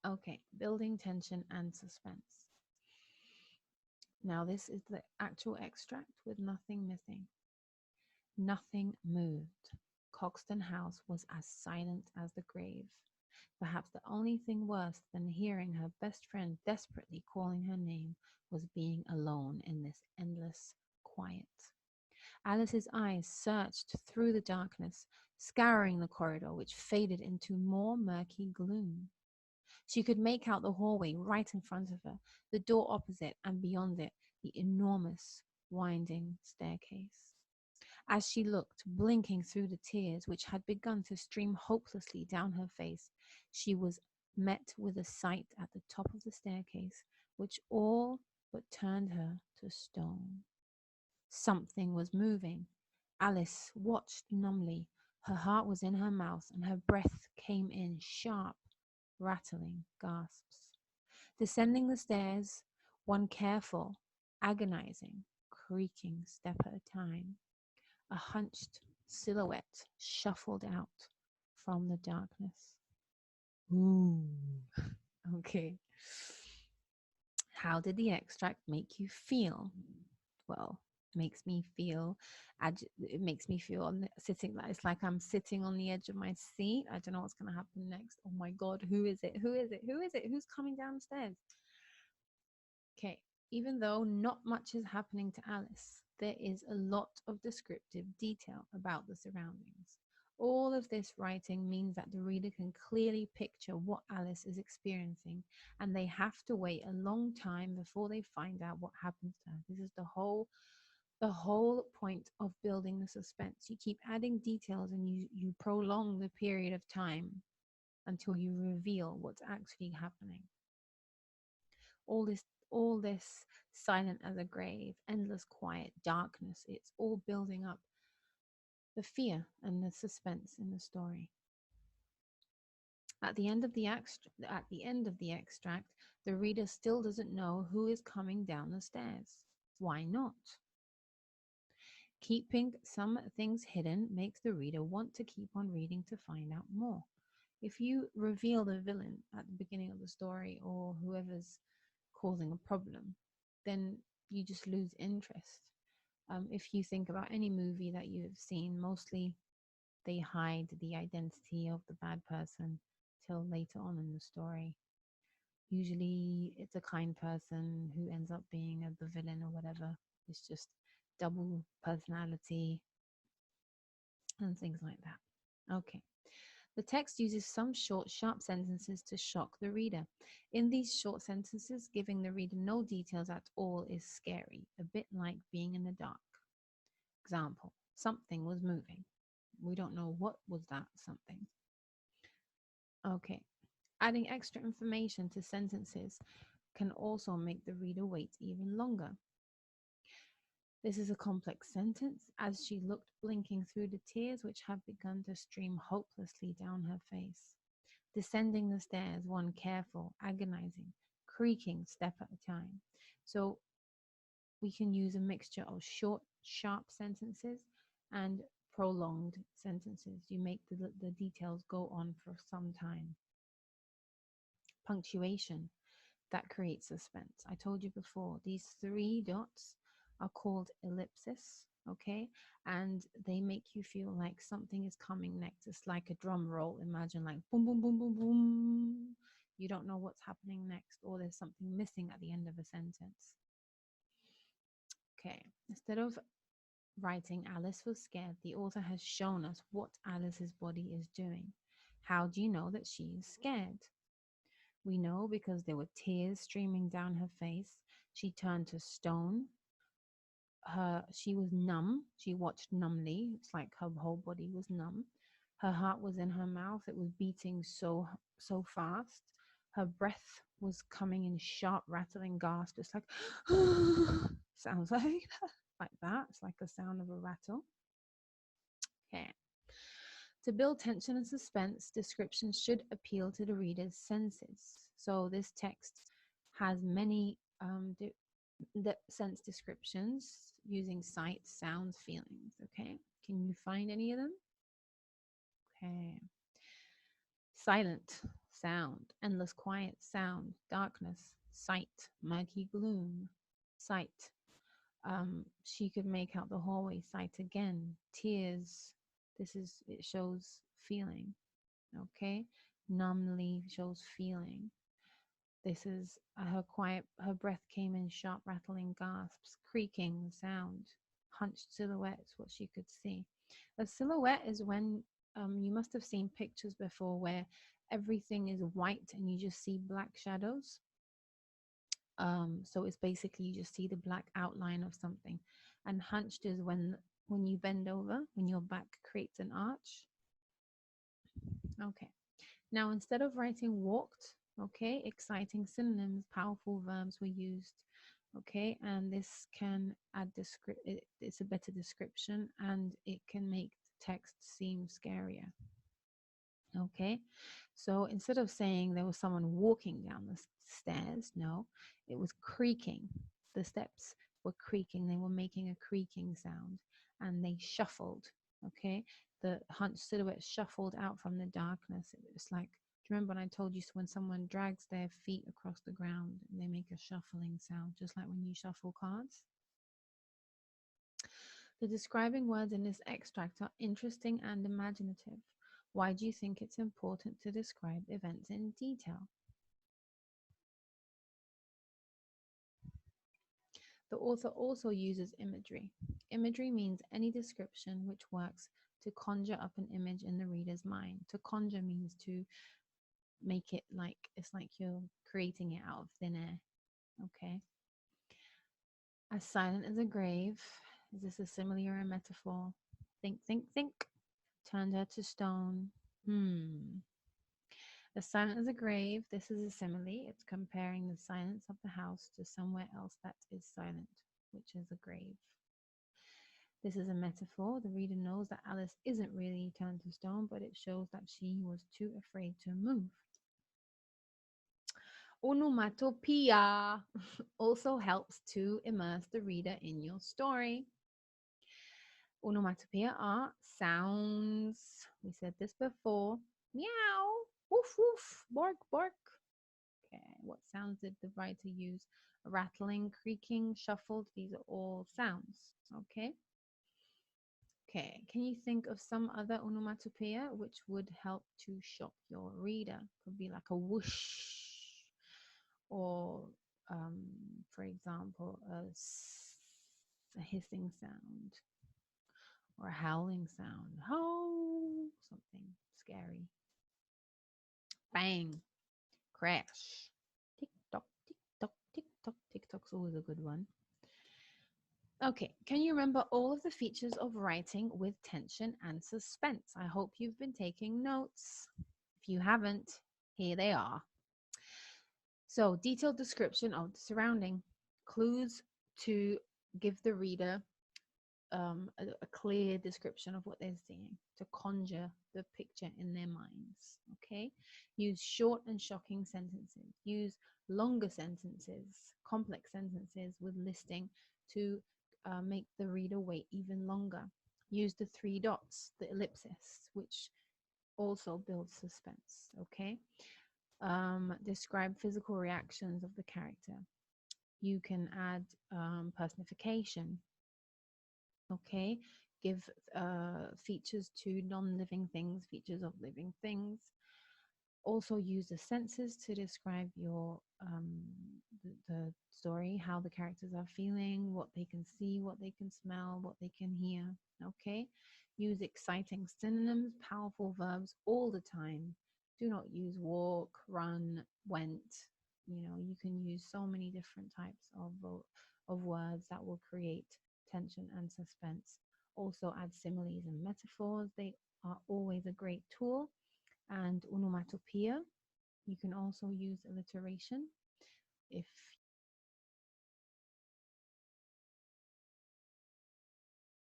Okay, building tension and suspense. Now, this is the actual extract with nothing missing. Nothing moved. Coxton House was as silent as the grave. Perhaps the only thing worse than hearing her best friend desperately calling her name was being alone in this endless quiet. Alice's eyes searched through the darkness, scouring the corridor, which faded into more murky gloom. She could make out the hallway right in front of her, the door opposite, and beyond it, the enormous, winding staircase. As she looked, blinking through the tears which had begun to stream hopelessly down her face, she was met with a sight at the top of the staircase which all but turned her to stone. Something was moving. Alice watched numbly. Her heart was in her mouth, and her breath came in sharp, rattling gasps. Descending the stairs, one careful, agonizing, creaking step at a time, a hunched silhouette shuffled out from the darkness. Ooh. Okay. How did the extract make you feel? Well, makes me feel it makes me feel sitting that it's like I'm sitting on the edge of my seat. I don't know what's going to happen next. Oh my god, who is it? Who is it? Who is it? Who's coming downstairs? Okay, even though not much is happening to Alice, there is a lot of descriptive detail about the surroundings. All of this writing means that the reader can clearly picture what Alice is experiencing, and they have to wait a long time before they find out what happens to her. This is the whole point of building the suspense. You keep adding details and you prolong the period of time until you reveal what's actually happening. All this silent as a grave, endless quiet, darkness, it's all building up the fear and the suspense in the story. At the end of the extract, the reader still doesn't know who is coming down the stairs. Why not? Keeping some things hidden makes the reader want to keep on reading to find out more. If you reveal the villain at the beginning of the story or whoever's causing a problem, then you just lose interest. If you think about any movie that you have seen, mostly they hide the identity of the bad person till later on in the story. Usually it's a kind person who ends up being the villain or whatever. It's just double personality and things like that. Okay. The text uses some short, sharp sentences to shock the reader. In these short sentences, giving the reader no details at all is scary, a bit like being in the dark. Example, something was moving. We don't know what was that something. Okay. Adding extra information to sentences can also make the reader wait even longer. This is a complex sentence as she looked blinking through the tears which had begun to stream hopelessly down her face. Descending the stairs, one careful, agonizing, creaking step at a time. So we can use a mixture of short, sharp sentences and prolonged sentences. You make the details go on for some time. Punctuation that creates suspense. I told you before, these three dots are called ellipses, okay? And they make you feel like something is coming next. It's like a drum roll. Imagine like boom, boom, boom, boom, boom. You don't know what's happening next, or there's something missing at the end of a sentence. Okay, instead of writing Alice was scared, the author has shown us what Alice's body is doing. How do you know that she is scared? We know because there were tears streaming down her face. She turned to stone. She was numb. She watched numbly. It's like her whole body was numb. Her heart was in her mouth. It was beating so fast. Her breath was coming in sharp, rattling gasps. It's like sounds like that. It's like the sound of a rattle. Okay. To build tension and suspense, descriptions should appeal to the reader's senses. So this text has many sense descriptions using sights, sounds, feelings. Okay, can you find any of them? Okay. Silent. sound, endless quiet, sound, darkness, sight, murky gloom, sight. She could make out the hallway, sight again, tears. It shows feeling, okay? Numbly shows feeling. This is her breath came in sharp, rattling gasps, creaking sound, hunched silhouette is what she could see. A silhouette is when you must have seen pictures before where everything is white and you just see black shadows. So it's basically you just see the black outline of something. And hunched is when you bend over, when your back creates an arch. Okay. Now, instead of writing walked, okay, exciting synonyms, powerful verbs were used, okay, and this can add it's a better description and it can make the text seem scarier, okay. So instead of saying there was someone walking down the stairs, no, it was creaking. The steps were creaking, they were making a creaking sound, and they shuffled, okay. The hunched silhouette shuffled out from the darkness. It was like, do you remember when I told you when someone drags their feet across the ground and they make a shuffling sound, just like when you shuffle cards? The describing words in this extract are interesting and imaginative. Why do you think it's important to describe events in detail? The author also uses imagery. Imagery means any description which works to conjure up an image in the reader's mind. To conjure means to make it like it's like you're creating it out of thin air. Okay. As silent as a grave. Is this a simile or a metaphor? Think, think, think. Turned her to stone. As silent as a grave. This is a simile. It's comparing the silence of the house to somewhere else that is silent, which is a grave. This is a metaphor. The reader knows that Alice isn't really turned to stone, but it shows that she was too afraid to move. Onomatopoeia also helps to immerse the reader in your story. Onomatopoeia are sounds. We said this before. Meow, woof, woof, bark, bark. Okay, what sounds did the writer use? Rattling, creaking, shuffled. These are all sounds. Okay. Okay, can you think of some other onomatopoeia which would help to shock your reader? Could be like a whoosh, or for example, a hissing sound, or a howling sound. Ho, something scary. Bang, crash. Tick tock, tick tock, tick tock. Tick tock's always a good one. Okay, can you remember all of the features of writing with tension and suspense? I hope you've been taking notes. If you haven't, here they are. So, detailed description of the surrounding, clues to give the reader a clear description of what they're seeing, to conjure the picture in their minds. Okay, use short and shocking sentences, use longer sentences, complex sentences with listing to make the reader wait even longer. Use the three dots, the ellipsis, which also builds suspense. Okay, describe physical reactions of the character. You can add personification. Okay, give features to non-living things, features of living things. Also use the senses to describe your the story, how the characters are feeling, what they can see, what they can smell, what they can hear. Okay, use exciting synonyms, powerful verbs all the time. Do not use walk, run, went. You know, you can use so many different types of words that will create tension and suspense. Also add similes and metaphors. They are always a great tool. And onomatopoeia. You can also use alliteration if